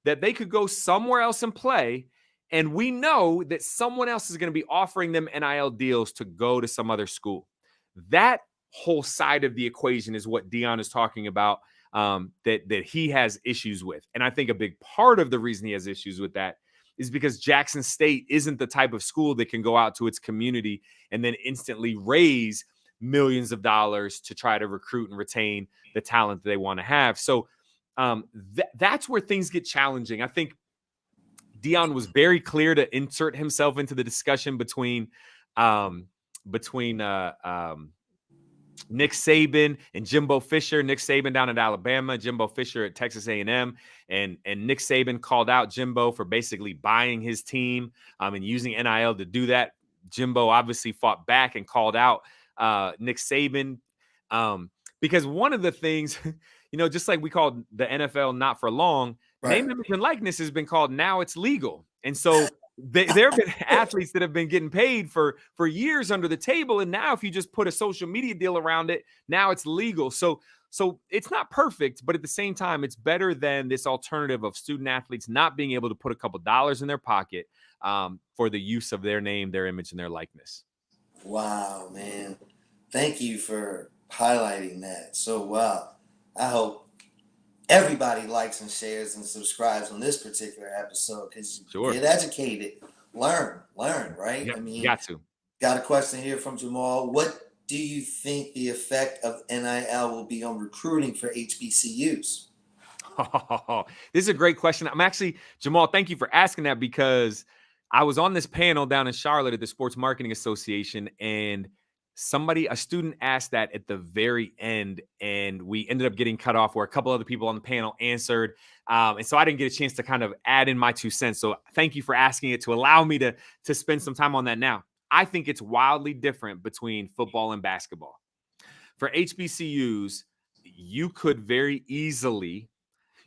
that they could go somewhere else and play. And we know that someone else is going to be offering them NIL deals to go to some other school. That whole side of the equation is what Deion is talking about, that he has issues with. And I think a big part of the reason he has issues with that is because Jackson State isn't the type of school that can go out to its community and then instantly raise millions of dollars to try to recruit and retain the talent that they want to have. So that's where things get challenging. I think Deion was very clear to insert himself into the discussion between Nick Saban and Jimbo Fisher. Nick Saban down at Alabama, Jimbo Fisher at Texas A&M, and Nick Saban called out Jimbo for basically buying his team and using NIL to do that. Jimbo obviously fought back and called out Nick Saban because one of the things, just like we called the NFL not for long, right, name, image, and likeness has been called now it's legal. And so there have been athletes that have been getting paid for years under the table. And now if you just put a social media deal around it, now it's legal. So it's not perfect, but at the same time, it's better than this alternative of student athletes not being able to put a couple dollars in their pocket for the use of their name, their image, and their likeness. Wow, man. Thank you for highlighting that so well. I hope everybody likes and shares and subscribes on this particular episode, because sure, get educated, learn, right? Yep, I mean, got a question here from Jamal. What do you think the effect of NIL will be on recruiting for HBCUs? Oh, this is a great question. Jamal, thank you for asking that, because I was on this panel down in Charlotte at the Sports Marketing Association, and a student asked that at the very end, and we ended up getting cut off where a couple other people on the panel answered. And so I didn't get a chance to kind of add in my 2 cents. So thank you for asking it to allow me to spend some time on that now. I think it's wildly different between football and basketball. For HBCUs, you could very easily,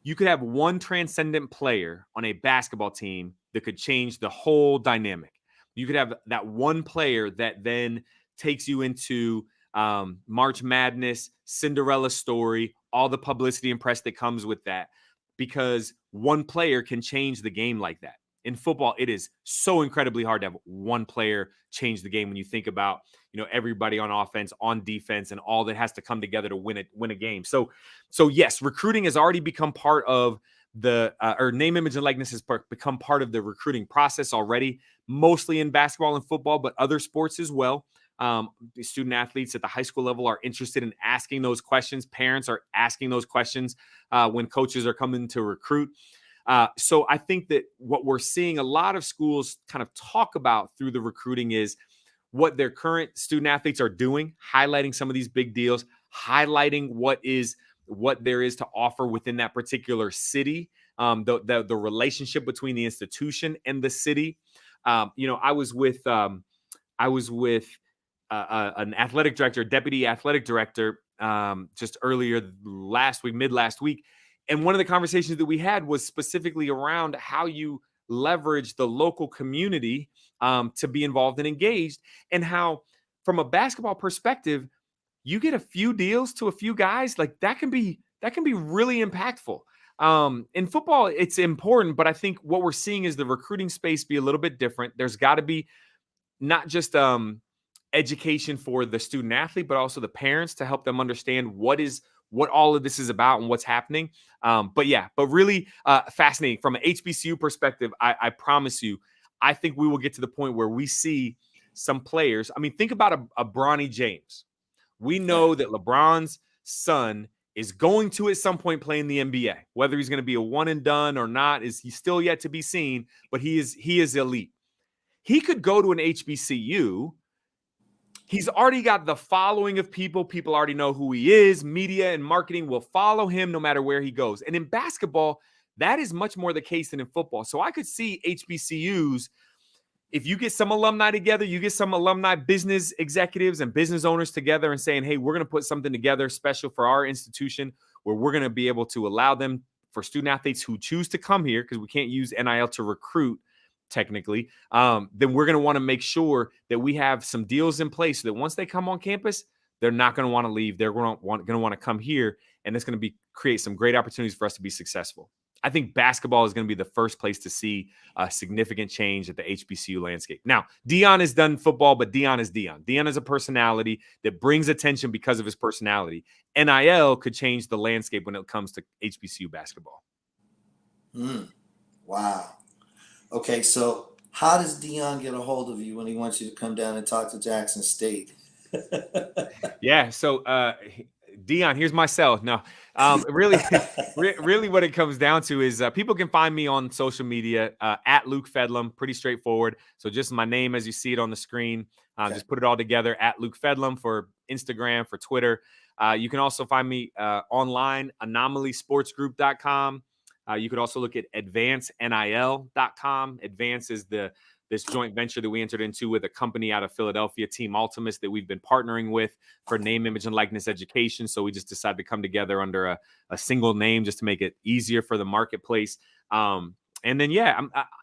you could have one transcendent player on a basketball team that could change the whole dynamic. You could have that one player that then takes you into March Madness, Cinderella story, all the publicity and press that comes with that, because one player can change the game like that. In football, it is so incredibly hard to have one player change the game when you think about, everybody on offense, on defense, and all that has to come together to win a game. So yes, recruiting has already become part of the or name, image, and likeness has become part of the recruiting process already, mostly in basketball and football, but other sports as well. The student athletes at the high school level are interested in asking those questions. Parents are asking those questions when coaches are coming to recruit. So I think that what we're seeing a lot of schools kind of talk about through the recruiting is what their current student athletes are doing, highlighting some of these big deals, highlighting what there is to offer within that particular city, the relationship between the institution and the city. I was with an athletic director, deputy athletic director, just earlier mid last week. And one of the conversations that we had was specifically around how you leverage the local community to be involved and engaged, and how, from a basketball perspective, you get a few deals to a few guys, like that can be really impactful. In football, it's important, but I think what we're seeing is the recruiting space be a little bit different. There's got to be not just education for the student athlete, but also the parents to help them understand what all of this is about and what's happening. But really fascinating from an HBCU perspective. I promise you, I think we will get to the point where we see some players. I mean, think about a Bronny James. We know that LeBron's son is going to at some point play in the NBA. Whether he's going to be a one and done or not he's still yet to be seen, but he is elite. He could go to an HBCU. He's already got the following of people. People already know who he is. Media and marketing will follow him no matter where he goes. And in basketball, that is much more the case than in football. So I could see HBCUs, if you get some alumni together, you get some alumni business executives and business owners together and saying, hey, we're going to put something together special for our institution where we're going to be able to allow them, for student athletes who choose to come here, because we can't use NIL to recruit technically, then we're going to want to make sure that we have some deals in place so that once they come on campus, they're not going to want to leave. They're going to want to come here, and it's going to create some great opportunities for us to be successful. I think basketball is going to be the first place to see a significant change at the HBCU landscape. Now, Deion has done football, but Deion is Deion. Deion is a personality that brings attention because of his personality. NIL could change the landscape when it comes to HBCU basketball. Wow. Okay, so how does Deion get a hold of you when he wants you to come down and talk to Jackson State? Yeah, so Deion, here's my cell. No, really what it comes down to is people can find me on social media at Luke Fedlam. Pretty straightforward. So just my name as you see it on the screen. Just put it all together at Luke Fedlam for Instagram, for Twitter. You can also find me online, anomalysportsgroup.com. You could also look at advancenil.com. Advance is this joint venture that we entered into with a company out of Philadelphia, Team Ultimus, that we've been partnering with for name, image, and likeness education. So we just decided to come together under a single name just to make it easier for the marketplace. And then,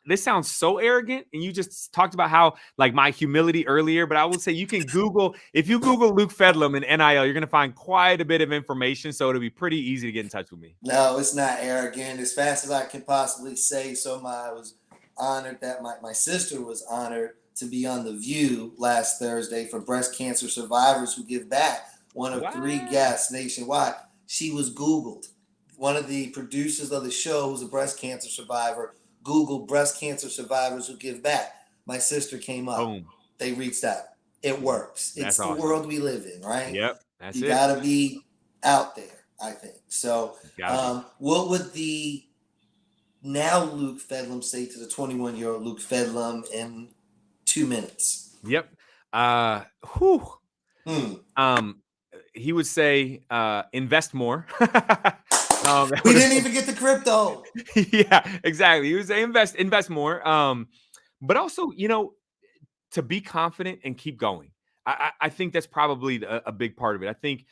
this sounds so arrogant. And you just talked about how, like, my humility earlier, but I will say if you Google Luke Fedlam and NIL, you're going to find quite a bit of information. So it'll be pretty easy to get in touch with me. No, it's not arrogant. As fast as I can possibly say. So I was honored that my sister was honored to be on The View last Thursday for breast cancer survivors who give back. One of 3 guests nationwide. She was Googled. One of the producers of the show, who's a breast cancer survivor, Googled breast cancer survivors who give back. My sister came up. Boom. They reached out. It works. It's awesome. The world we live in, right? Yep. That's it. You got to be out there, I think. So what would the now Luke Fedlam say to the 21-year-old Luke Fedlam in 2 minutes? Yep. He would say, invest more. We didn't even get the crypto. Yeah, exactly. He would say invest more. But also, to be confident and keep going. I think that's probably a big part of it. I think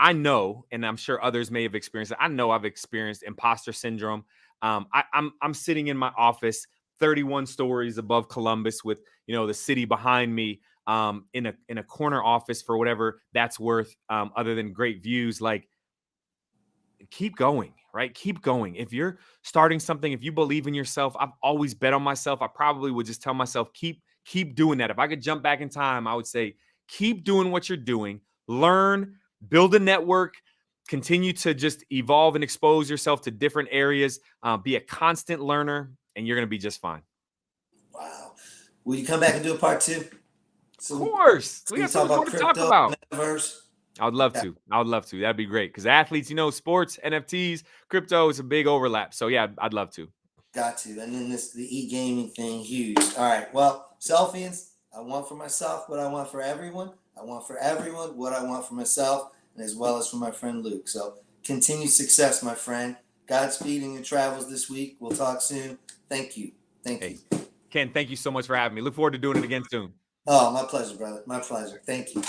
I know, and I'm sure others may have experienced it. I know I've experienced imposter syndrome. I'm sitting in my office, 31 stories above Columbus, with the city behind me, in a corner office for whatever that's worth, other than great views. Like, keep going, right? Keep going. If you're starting something, if you believe in yourself, I've always bet on myself. I probably would just tell myself, keep doing that. If I could jump back in time, I would say, keep doing what you're doing, learn, build a network, continue to just evolve and expose yourself to different areas, be a constant learner, and you're going to be just fine. Wow. Will you come back and do a part 2? Of course. So We we got so talk much more about to talk crypto, about. metaverse. I would love to. I would love to. That'd be great. Because athletes, sports, NFTs, crypto is a big overlap. So yeah, I'd love to. Got to. And then the e-gaming thing, huge. All right. Well, Selfians, I want for myself what I want for everyone. I want for everyone what I want for myself, and as well as for my friend Luke. So continued success, my friend. Godspeed in your travels this week. We'll talk soon. Thank you. Thank you. Ken, thank you so much for having me. Look forward to doing it again soon. Oh, my pleasure, brother. My pleasure. Thank you.